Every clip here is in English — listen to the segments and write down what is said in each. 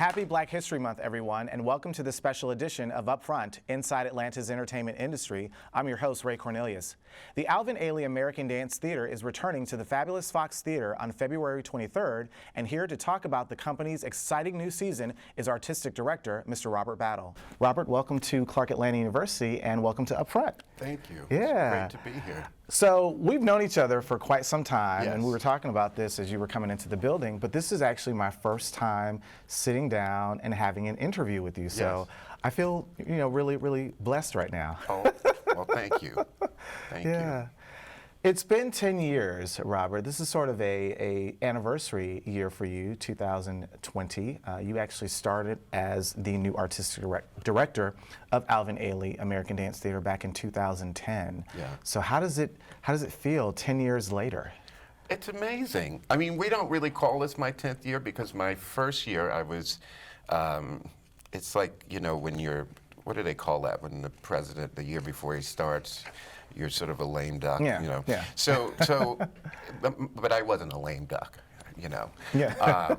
Happy Black History Month, everyone, and welcome to this special edition of Upfront, Inside Atlanta's Entertainment Industry. I'm your host, Ray Cornelius. The Alvin Ailey American Dance Theater is returning to the fabulous Fox Theater on February 23rd, and here to talk about the company's exciting new season is Artistic Director, Mr. Robert Battle. Robert, welcome to Clark Atlanta University, and welcome to Upfront. Thank you. Yeah. It's great to be here. So we've known each other for quite some time, Yes. and we were talking about this as you were coming into the building, but this is actually my first time sitting down and having an interview with you. So I feel, really, really blessed right now. Oh, well, thank you. Thank you. It's been 10 years, Robert. This is sort of a anniversary year for you, 2020. You actually started as the new artistic director of Alvin Ailey American Dance Theater back in 2010. Yeah. So how does it feel 10 years later? It's amazing. I mean, we don't really call this my 10th year because my first year I was, it's like, when you're, what do they call that? When the president, the year before he starts, you're sort of a lame duck, Yeah. So, but I wasn't a lame duck, Yeah.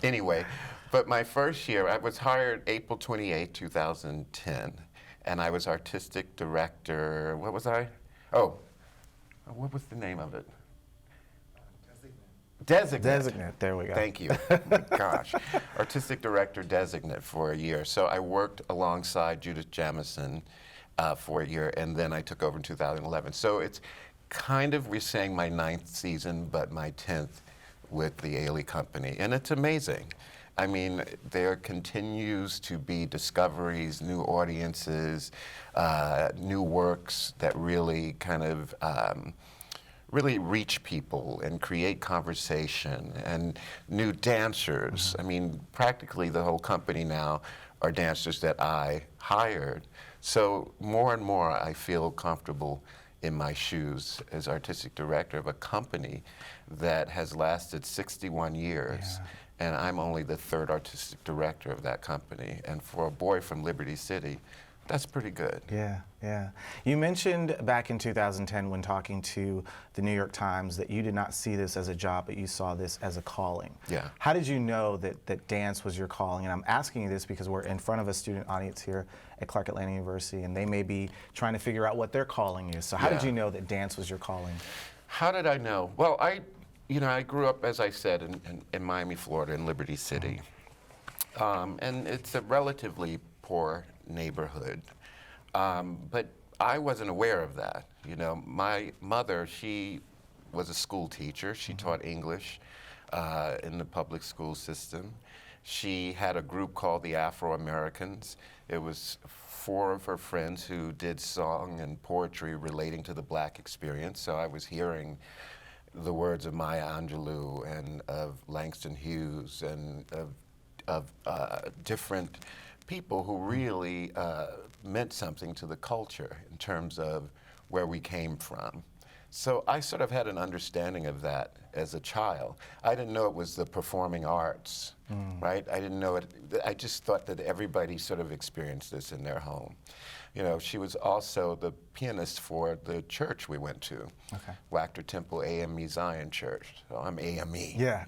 Anyway, but my first year, I was hired April 28, 2010, and I was artistic director. What was I? Oh, what was the name of it? Designate. Designate, there we go. Thank you. Oh my gosh. Artistic director designate for a year. So I worked alongside Judith Jamison for a year, and then I took over in 2011. So it's kind of, we're saying my 9th season, but my 10th with the Ailey Company. And it's amazing. I mean, there continues to be discoveries, new audiences, new works that really kind of really reach people and create conversation, and new dancers. I mean, practically the whole company now are dancers that I hired. So more and more I feel comfortable in my shoes as artistic director of a company that has lasted 61 years. Yeah. And I'm only the 3rd artistic director of that company. And for a boy from Liberty City, that's pretty good. Yeah, yeah. You mentioned back in 2010 when talking to the New York Times that you did not see this as a job, but you saw this as a calling. Yeah. How did you know that dance was your calling? And I'm asking you this because we're in front of a student audience here at Clark Atlanta University, and they may be trying to figure out what their calling is. So how did you know that dance was your calling? How did I know? Well, I grew up, as I said, in Miami, Florida, in Liberty City. And it's a relatively poor neighborhood. But I wasn't aware of that. My mother, she was a school teacher. She taught English in the public school system. She had a group called the Afro-Americans. It was 4 of her friends who did song and poetry relating to the Black experience. So I was hearing the words of Maya Angelou and of Langston Hughes and of different people who really meant something to the culture in terms of where we came from. So I sort of had an understanding of that as a child. I didn't know it was the performing arts, right? I didn't know it. I just thought that everybody sort of experienced this in their home. She was also the pianist for the church we went to, Wachter Temple AME Zion Church. So I'm AME. Yeah.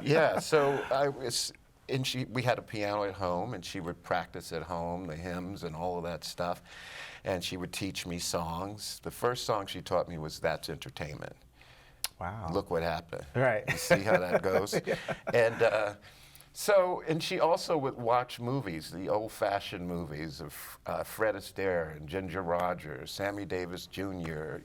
Yeah. So I was. And we had a piano at home, and she would practice at home, the hymns and all of that stuff. And she would teach me songs. The first song she taught me was That's Entertainment. Wow. Look what happened. Right. You see how that goes? Yeah. And she also would watch movies, the old-fashioned movies of Fred Astaire and Ginger Rogers, Sammy Davis Jr.,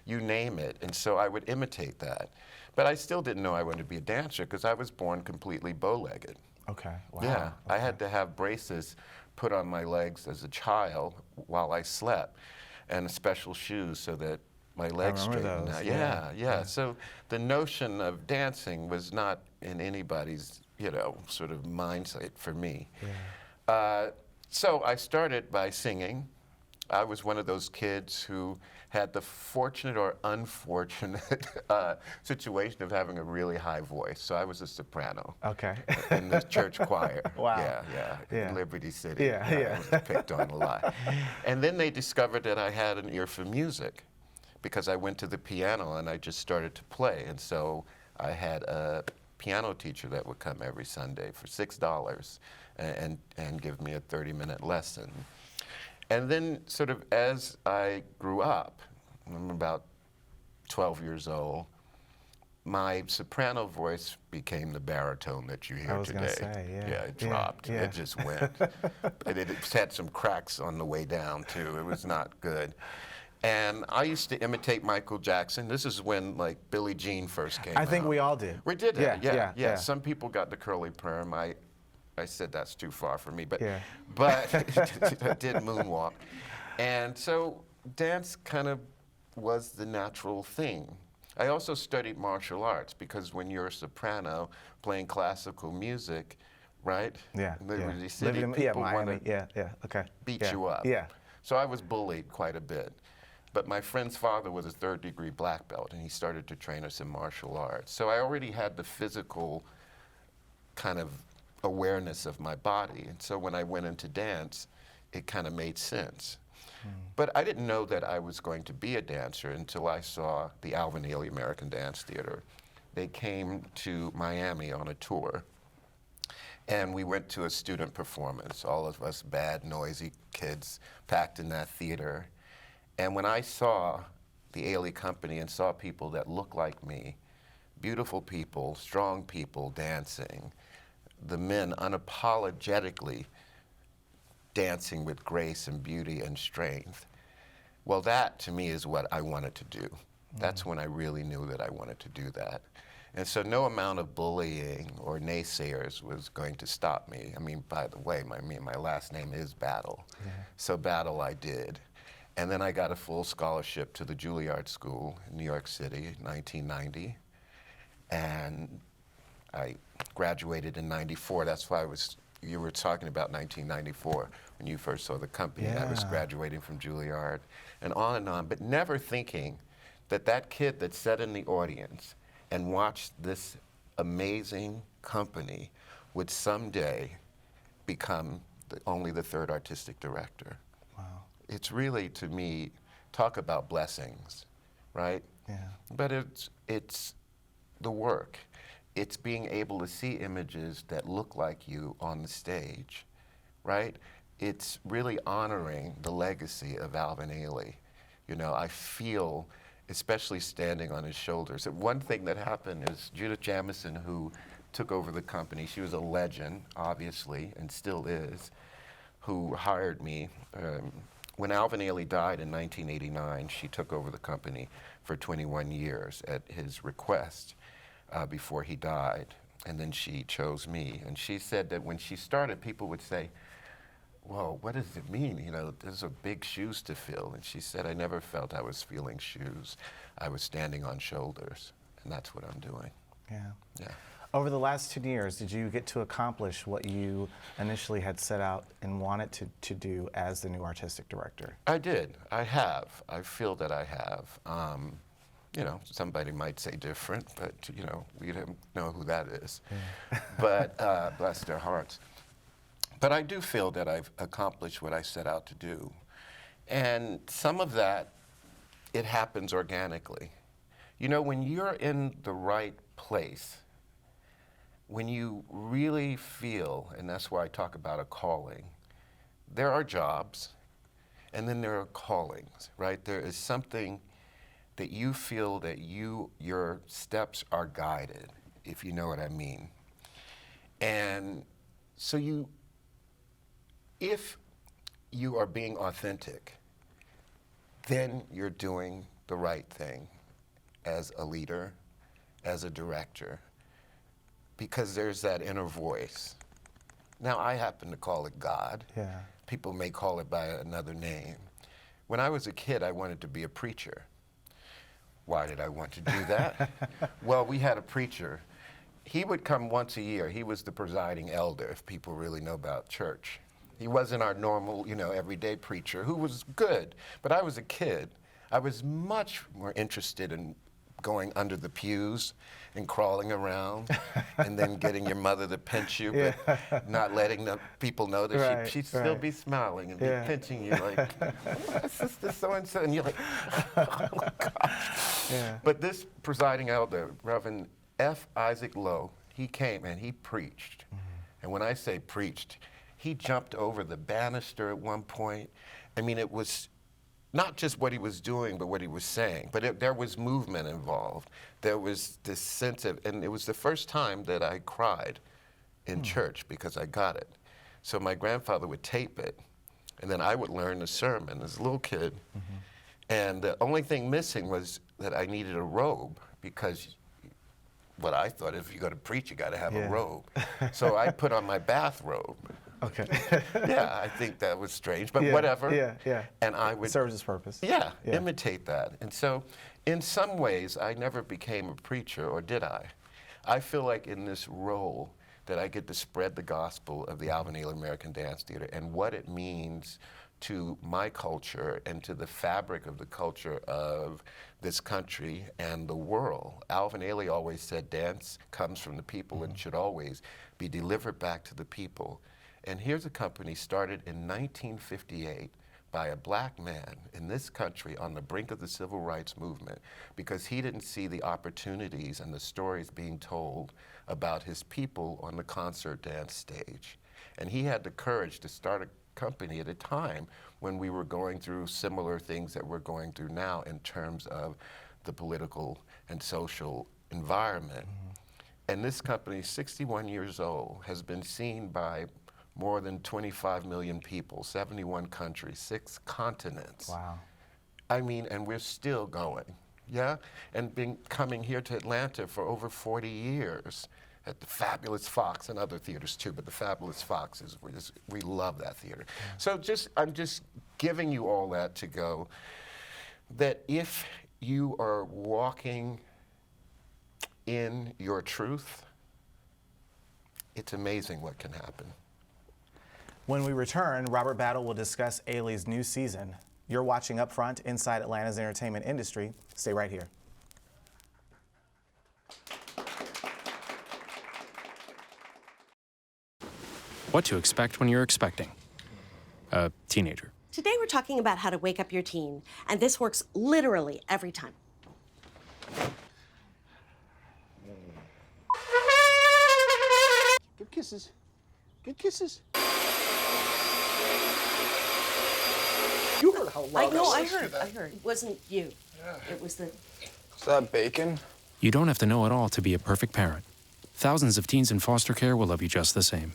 you name it. And so I would imitate that. But I still didn't know I wanted to be a dancer because I was born completely bow-legged. Okay. Wow. Yeah, okay. I had to have braces put on my legs as a child while I slept, and special shoes so that my legs straightened out. Yeah. So the notion of dancing was not in anybody's, sort of mindset for me. Yeah. So I started by singing. I was one of those kids who had the fortunate or unfortunate situation of having a really high voice. So I was a soprano. Okay. In the church choir. Wow. Yeah. Yeah. In Liberty City. Yeah. I was picked on a lot. And then they discovered that I had an ear for music because I went to the piano and I just started to play. And so I had a piano teacher that would come every Sunday for $6 and give me a 30-minute lesson. And then sort of as I grew up, I'm about 12 years old, my soprano voice became the baritone that you hear today. I was going to say, yeah. Yeah, it dropped. Yeah. It just went. It had some cracks on the way down, too. It was not good. And I used to imitate Michael Jackson. This is when, like, Billie Jean first came out. I think we all did. We did that, yeah. Some people got the curly perm. I said that's too far for me, but Yeah. I did moonwalk. And so dance kind of was the natural thing. I also studied martial arts because when you're a soprano playing classical music, right? Yeah. Liberty City, Living in, people want Miami. to Okay. beat you up. Yeah. So I was bullied quite a bit. But my friend's father was a third-degree black belt, and he started to train us in martial arts. So I already had the physical kind of awareness of my body. And so when I went into dance, it kind of made sense. But I didn't know that I was going to be a dancer until I saw the Alvin Ailey American Dance Theater. They came to Miami on a tour, and we went to a student performance, all of us bad, noisy kids packed in that theater. And when I saw the Ailey Company and saw people that looked like me, beautiful people, strong people dancing, the men unapologetically dancing with grace and beauty and strength, well, that to me is what I wanted to do. That's when I really knew that I wanted to do that. And so no amount of bullying or naysayers was going to stop me. I mean, by the way, my last name is Battle. Yeah. So Battle I did. And then I got a full scholarship to the Juilliard School in New York City in 1990. And I graduated in 94. That's why you were talking about 1994 when you first saw the company. Yeah. I was graduating from Juilliard and on, but never thinking that that kid that sat in the audience and watched this amazing company would someday become only the third artistic director. Wow. It's really, to me, talk about blessings, right? Yeah. But it's the work. It's being able to see images that look like you on the stage, right? It's really honoring the legacy of Alvin Ailey. You know, I feel, especially standing on his shoulders. One thing that happened is Judith Jamison, who took over the company, she was a legend, obviously, and still is, who hired me. When Alvin Ailey died in 1989, she took over the company for 21 years at his request before he died. And then she chose me. And she said that when she started, people would say, well, what does it mean? You know, those are big shoes to fill. And she said, I never felt I was filling shoes. I was standing on shoulders. And that's what I'm doing. Yeah. Over the last 2 years, did you get to accomplish what you initially had set out and wanted to do as the new artistic director? I did. I have. I feel that I have. You know, somebody might say different, but, you know, we don't know who that is. Yeah. But bless their hearts. But I do feel that I've accomplished what I set out to do. And some of that, it happens organically. You know, when you're in the right place, when you really feel, and that's why I talk about a calling, there are jobs, and then there are callings, right? There is something that you feel that your steps are guided, if you know what I mean. And so if you are being authentic, then you're doing the right thing as a leader, as a director, because there's that inner voice. Now, I happen to call it God. Yeah. People may call it by another name. When I was a kid, I wanted to be a preacher. Why did I want to do that? Well, we had a preacher. He would come once a year. He was the presiding elder, if people really know about church. He wasn't our normal, you know, everyday preacher, who was good. But I was a kid. I was much more interested in going under the pews and crawling around and then getting your mother to pinch you, but not letting the people know that she'd still be smiling and be pinching you like, oh, Sister so-and-so, and you're like, oh my gosh. Yeah. But this presiding elder, Reverend F. Isaac Lowe, he came and he preached. And when I say preached, he jumped over the banister at one point. I mean, it was not just what he was doing, but what he was saying. But there was movement involved. There was this sense of, and it was the first time that I cried in church because I got it. So my grandfather would tape it, and then I would learn the sermon as a little kid. And the only thing missing was that I needed a robe, because what I thought, if you're going to preach, you got to have a robe. So I put on my bathrobe. Okay. Yeah, I think that was strange, but whatever. Yeah. And I would serves its purpose. Yeah, imitate that. And so, in some ways, I never became a preacher, or did I? I feel like in this role that I get to spread the gospel of the Alvin Ailey American Dance Theater and what it means to my culture and to the fabric of the culture of this country and the world. Alvin Ailey always said dance comes from the people and should always be delivered back to the people. And here's a company started in 1958 by a black man in this country on the brink of the civil rights movement, because he didn't see the opportunities and the stories being told about his people on the concert dance stage. And he had the courage to start a company at a time when we were going through similar things that we're going through now in terms of the political and social environment. And this company, 61 years old, has been seen by more than 25 million people, 71 countries, 6 continents. Wow. I mean, and we're still going, yeah? And coming here to Atlanta for over 40 years at the Fabulous Fox and other theaters too, but the Fabulous Fox is, we love that theater. So I'm just giving you all that to go, that if you are walking in your truth, it's amazing what can happen. When we return, Robert Battle will discuss Ailey's new season. You're watching Up Front inside Atlanta's entertainment industry. Stay right here. What to expect when you're expecting a teenager. Today we're talking about how to wake up your teen, and this works literally every time. Good kisses. Good kisses. You heard how loud that was. I heard. It wasn't you. It was the... Is that bacon? You don't have to know it all to be a perfect parent. Thousands of teens in foster care will love you just the same.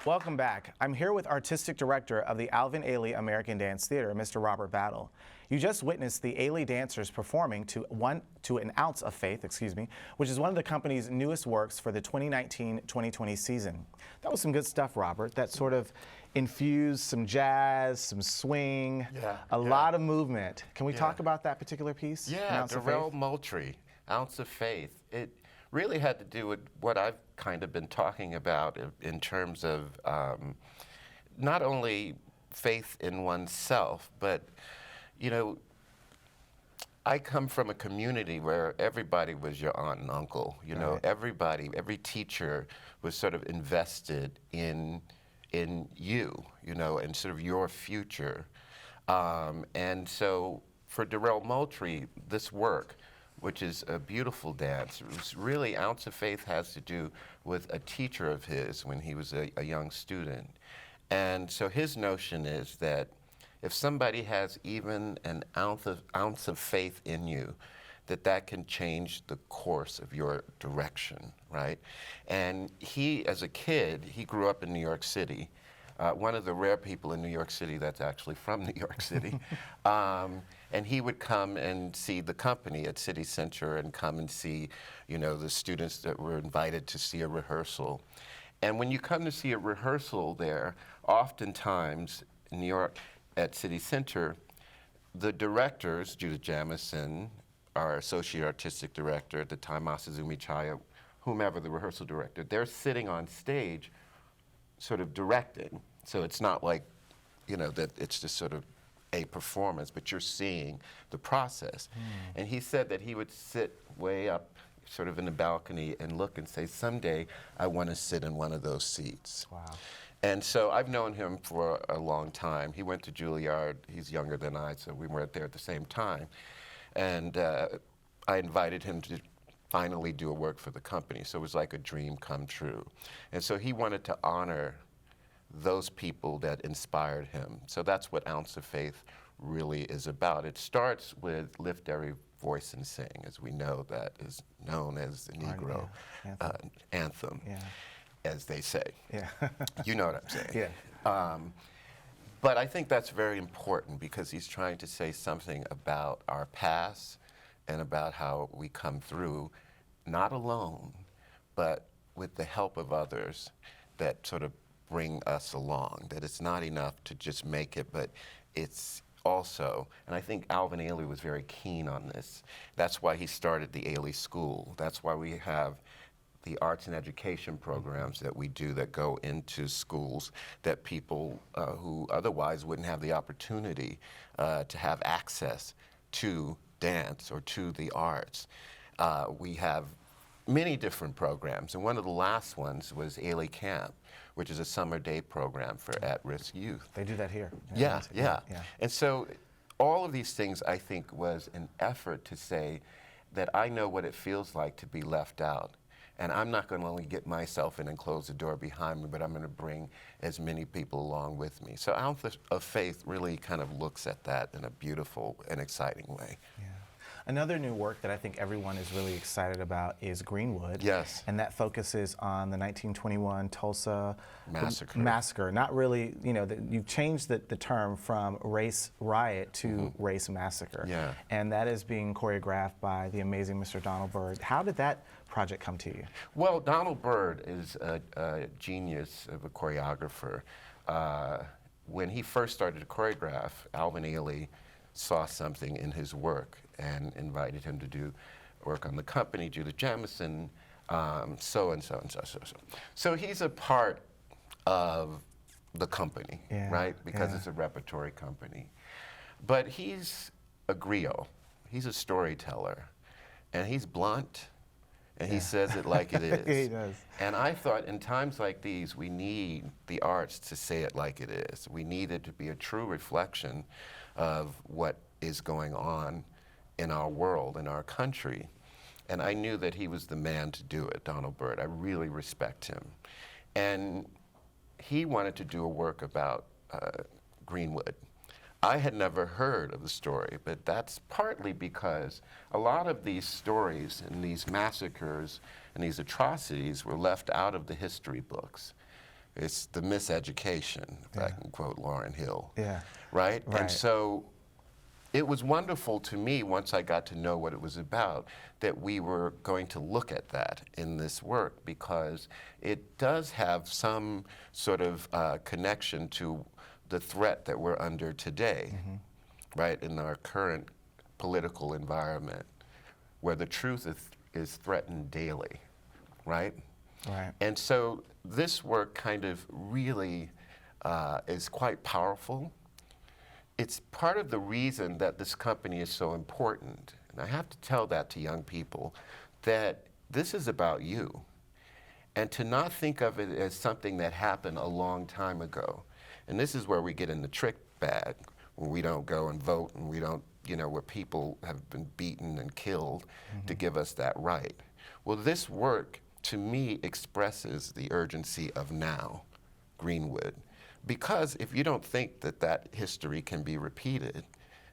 Welcome back. I'm here with Artistic Director of the Alvin Ailey American Dance Theater, Mr. Robert Battle. You just witnessed the Ailey dancers performing to An Ounce of Faith, which is one of the company's newest works for the 2019-2020 season. That was some good stuff, Robert. That sort of infused some jazz, some swing, a lot of movement. Can we talk about that particular piece? Yeah, Darrell Moultrie, Ounce of Faith. It really had to do with what I've kind of been talking about in terms of not only faith in oneself, but, you know, I come from a community where everybody was your aunt and uncle. You know, everybody, every teacher was sort of invested in you, you know, and sort of your future. And so for Darrell Moultrie, this work, which is a beautiful dance, it was really, Ounce of Faith has to do with a teacher of his when he was a young student. And so his notion is that if somebody has even an ounce of faith in you, that can change the course of your direction, right? And he, as a kid, he grew up in New York City. One of the rare people in New York City that's actually from New York City. And he would come and see the company at City Center and come and see, you know, the students that were invited to see a rehearsal. And when you come to see a rehearsal there, oftentimes in New York, at City Center, the directors, Judith Jamison, our associate artistic director at the time, Masazumi Chaya, whomever the rehearsal director, they're sitting on stage sort of directing. So it's not like, you know, that it's just sort of a performance, but you're seeing the process. And he said that he would sit way up sort of in the balcony and look and say, someday I want to sit in one of those seats. Wow. And so I've known him for a long time. He went to Juilliard. He's younger than I, so we were there at the same time. And I invited him to finally do a work for the company, so it was like a dream come true. And so he wanted to honor those people that inspired him. So that's what Ounce of Faith really is about. It starts with Lift Every Voice and Sing, as we know that is known as the Negro anthem, as they say. Yeah. You know what I'm saying. Yeah. But I think that's very important because he's trying to say something about our past and about how we come through, not alone, but with the help of others that sort of bring us along, that it's not enough to just make it, but it's also, and I think Alvin Ailey was very keen on this. That's why he started the Ailey School. That's why we have the arts and education programs that we do that go into schools that people who otherwise wouldn't have the opportunity to have access to dance or to the arts. We have many different programs, and one of the last ones was Ailey Camp, which is a summer day program for at-risk youth. They do that here. Yeah. And so all of these things, I think, was an effort to say that I know what it feels like to be left out. And I'm not going to only get myself in and close the door behind me, but I'm going to bring as many people along with me. So Ounce of Faith really kind of looks at that in a beautiful and exciting way. Yeah. Another new work that I think everyone is really excited about is Greenwood. Yes. And that focuses on the 1921 Tulsa massacre. Not really, you know, you've changed the term from race riot to race massacre. Yeah. And that is being choreographed by the amazing Mr. Donald Byrd. How did that project come to you? Well, Donald Byrd is a genius of a choreographer. When he first started to choreograph, Alvin Ailey saw something in his work and invited him to do work on the company, Judith Jamison, so and so and so. So he's a part of the company, right? Because it's a repertory company. But he's a griot. He's a storyteller. And he's blunt. And he says it like it is. He does. And I thought in times like these, we need the arts to say it like it is. We need it to be a true reflection of what is going on in our world, in our country. And I knew that he was the man to do it, Donald Byrd. I really respect him. And he wanted to do a work about Greenwood. I had never heard of the story, but that's partly because a lot of these stories and these massacres and these atrocities were left out of the history books. It's the miseducation, if I can quote Lauryn Hill. Right? And so it was wonderful to me once I got to know what it was about that we were going to look at that in this work because it does have some sort of connection to the threat that we're under today, right, in our current political environment, where the truth is threatened daily, right? Right. And so this work kind of really is quite powerful. It's part of the reason that this company is so important. And I have to tell that to young people, that this is about you. And to not think of it as something that happened a long time ago. And this is where we get in the trick bag, when we don't go and vote and we don't, you know, where people have been beaten and killed to give us that right. Well, this work, to me, expresses the urgency of now, Greenwood. Because if you don't think that that history can be repeated,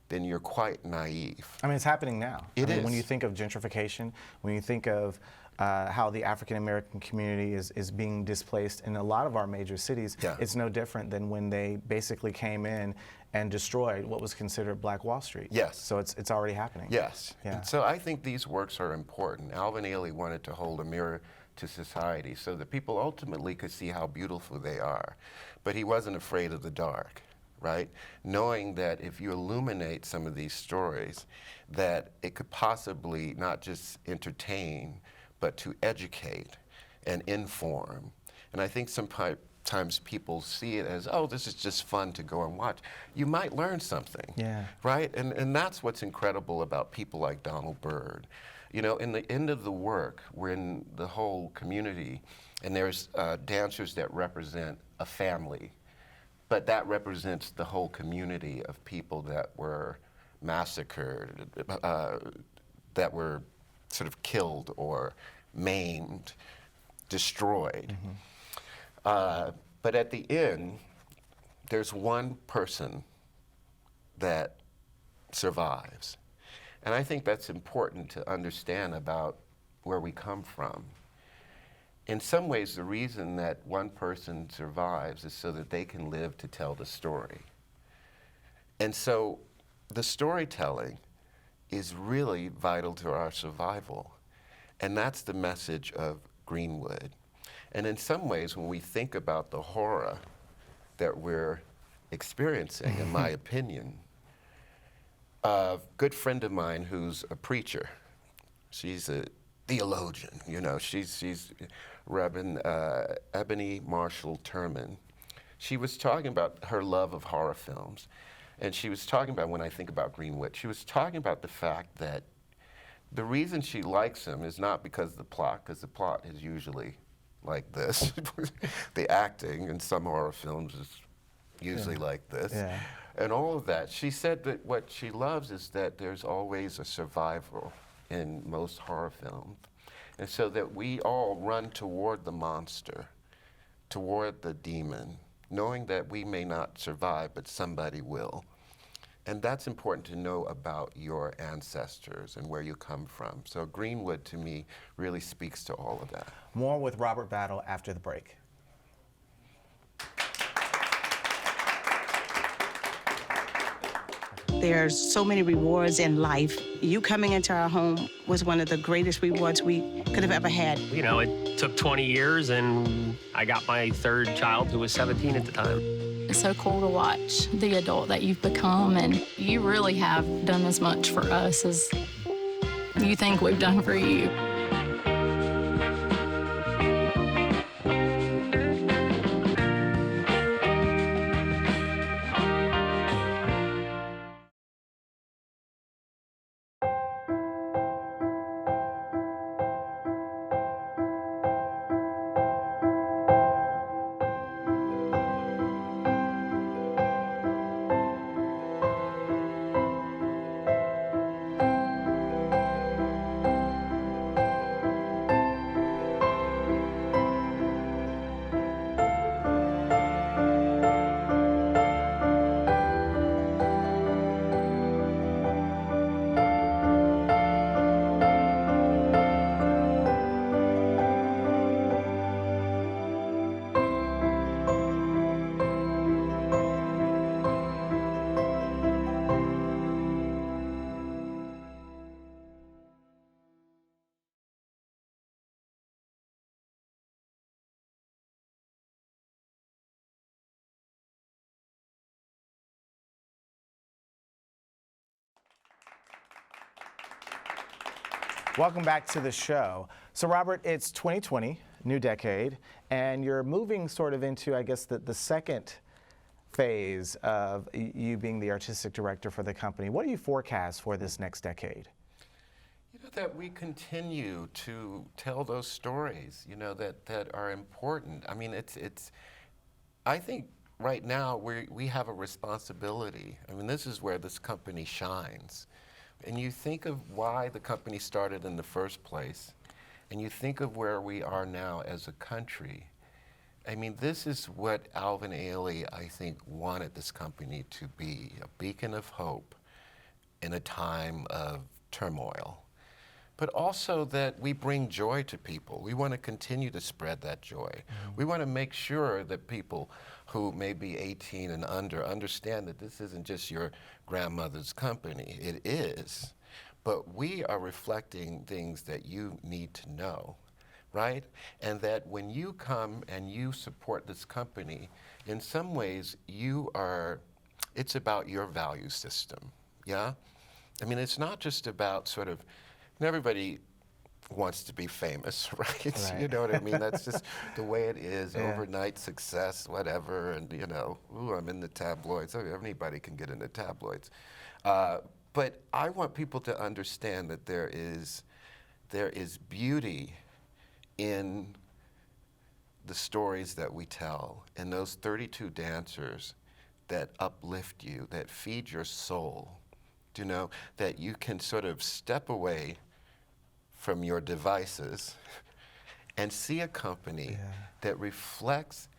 then you're quite naive. I mean, it's happening now. It is. When you think of gentrification, when you think of how the African American community is being displaced in a lot of our major cities, it's no different than when they basically came in and destroyed what was considered Black Wall Street. Yes. So it's already happening. Yes. Yeah. And so I think these works are important. Alvin Ailey wanted to hold a mirror to society so that people ultimately could see how beautiful they are. But he wasn't afraid of the dark, right? Knowing that if you illuminate some of these stories, that it could possibly not just entertain, but to educate and inform. And I think sometimes people see it as, oh, this is just fun to go and watch. You might learn something, right? And that's what's incredible about people like Donald Byrd. You know, in the end of the work, we're in the whole community, and there's dancers that represent a family, but that represents the whole community of people that were massacred, that were sort of killed or maimed, destroyed. But at the end, there's one person that survives. And I think that's important to understand about where we come from. In some ways, the reason that one person survives is so that they can live to tell the story. And so the storytelling is really vital to our survival. And that's the message of Greenwood. And in some ways, when we think about the horror that we're experiencing, in my opinion, a good friend of mine who's a preacher, she's a theologian, you know, she's Reverend Ebony Marshall Turman. She was talking about her love of horror films. And she was talking about, when I think about Greenwood, she was talking about the fact that the reason she likes him is not because of the plot, because the plot is usually like this. The acting in some horror films is usually like this. And all of that. She said that what she loves is that there's always a survival in most horror films. And so that we all run toward the monster, toward the demon, knowing that we may not survive, but somebody will. And that's important to know about your ancestors and where you come from. So Greenwood, to me, really speaks to all of that. More with Robert Battle after the break. There's so many rewards in life. You coming into our home was one of the greatest rewards we could have ever had. You know, it took 20 years, and I got my third child, who was 17 at the time. It's so cool to watch the adult that you've become, and you really have done as much for us as you think we've done for you. Welcome back to the show. So Robert, it's 2020, new decade, and you're moving sort of into, I guess, the second phase of you being the artistic director for the company. What do you forecast for this next decade? You know, that we continue to tell those stories, you know, that are important. I mean, I think right now we have a responsibility. I mean, this is where this company shines. And you think of why the company started in the first place, and you think of where we are now as a country. I mean, this is what Alvin Ailey, I think, wanted this company to be, a beacon of hope in a time of turmoil. But also that we bring joy to people. We want to continue to spread that joy. We want to make sure that people who may be 18 and under understand that this isn't just your grandmother's company. It is, but we are reflecting things that you need to know, right? And that when you come and you support this company, in some ways you are It's about your value system, yeah? I mean, it's not just about sort of, and everybody wants to be famous, right? You know what I mean? That's just the way it is, overnight success, whatever, and you know, ooh, I'm in the tabloids. Anybody can get in the tabloids. But I want people to understand that there is beauty in the stories that we tell, and those 32 dancers that uplift you, that feed your soul, you know, that you can sort of step away from your devices and see a company that reflects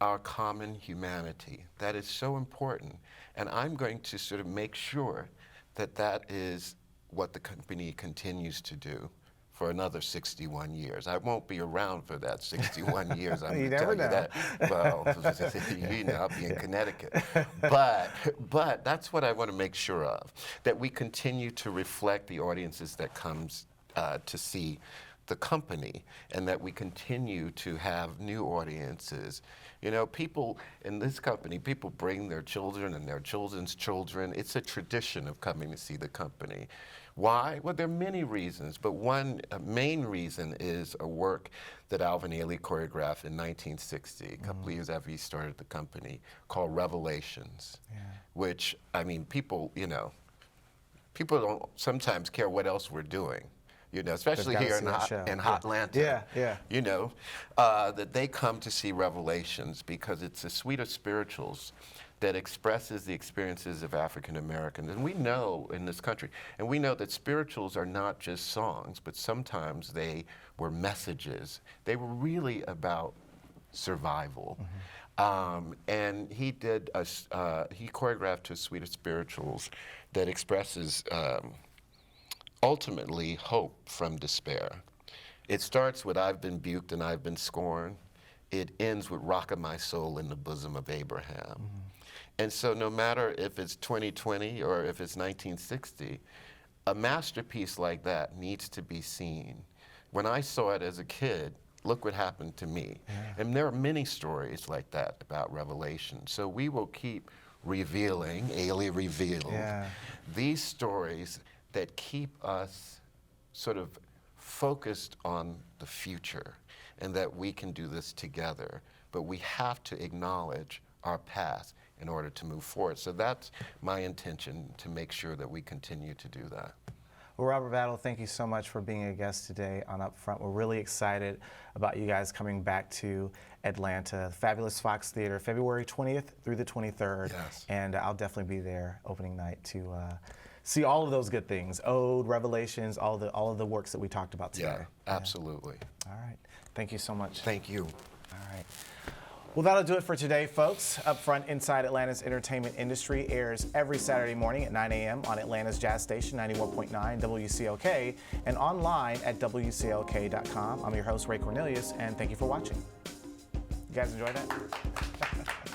our common humanity. That is so important. And I'm going to sort of make sure that that is what the company continues to do for another 61 years. I won't be around for that 61 years. I'm going to tell you that. Well, you know, I'll be in Connecticut. But that's what I want to make sure of, that we continue to reflect the audiences that comes to see the company, and that we continue to have new audiences. You know, people in this company, people bring their children and their children's children. It's a tradition of coming to see the company. Why? Well, there are many reasons, but one main reason is a work that Alvin Ailey choreographed in 1960, a couple of years after he started the company, called Revelations, which, I mean, people, you know, people don't sometimes care what else we're doing. You know, especially here in Hotlanta, you know, that they come to see Revelations because it's a suite of spirituals that expresses the experiences of African Americans. And we know in this country, and we know that spirituals are not just songs, but sometimes they were messages. They were really about survival. And he choreographed a suite of spirituals that expresses ultimately hope from despair. It starts with I've been buked and I've been scorned. It ends with rocking my soul in the bosom of Abraham. And so no matter if it's 2020 or if it's 1960, a masterpiece like that needs to be seen. When I saw it as a kid, look what happened to me. And there are many stories like that about Revelation. So we will keep revealing, Ailey Revealed, these stories that keep us sort of focused on the future, and that we can do this together. But we have to acknowledge our past in order to move forward. So that's my intention, to make sure that we continue to do that. Well, Robert Battle, thank you so much for being a guest today on Upfront. We're really excited about you guys coming back to Atlanta, Fabulous Fox Theater, February 20th through the 23rd. And I'll definitely be there opening night to see all of those good things, Ode, Revelations, all of the works that we talked about today. Absolutely. All right. Thank you so much. Thank you. All right. Well, that'll do it for today, folks. Upfront Inside Atlanta's Entertainment Industry airs every Saturday morning at 9 a.m. on Atlanta's Jazz Station, 91.9 WCLK, and online at WCLK.com. I'm your host, Ray Cornelius, and thank you for watching. You guys enjoy that?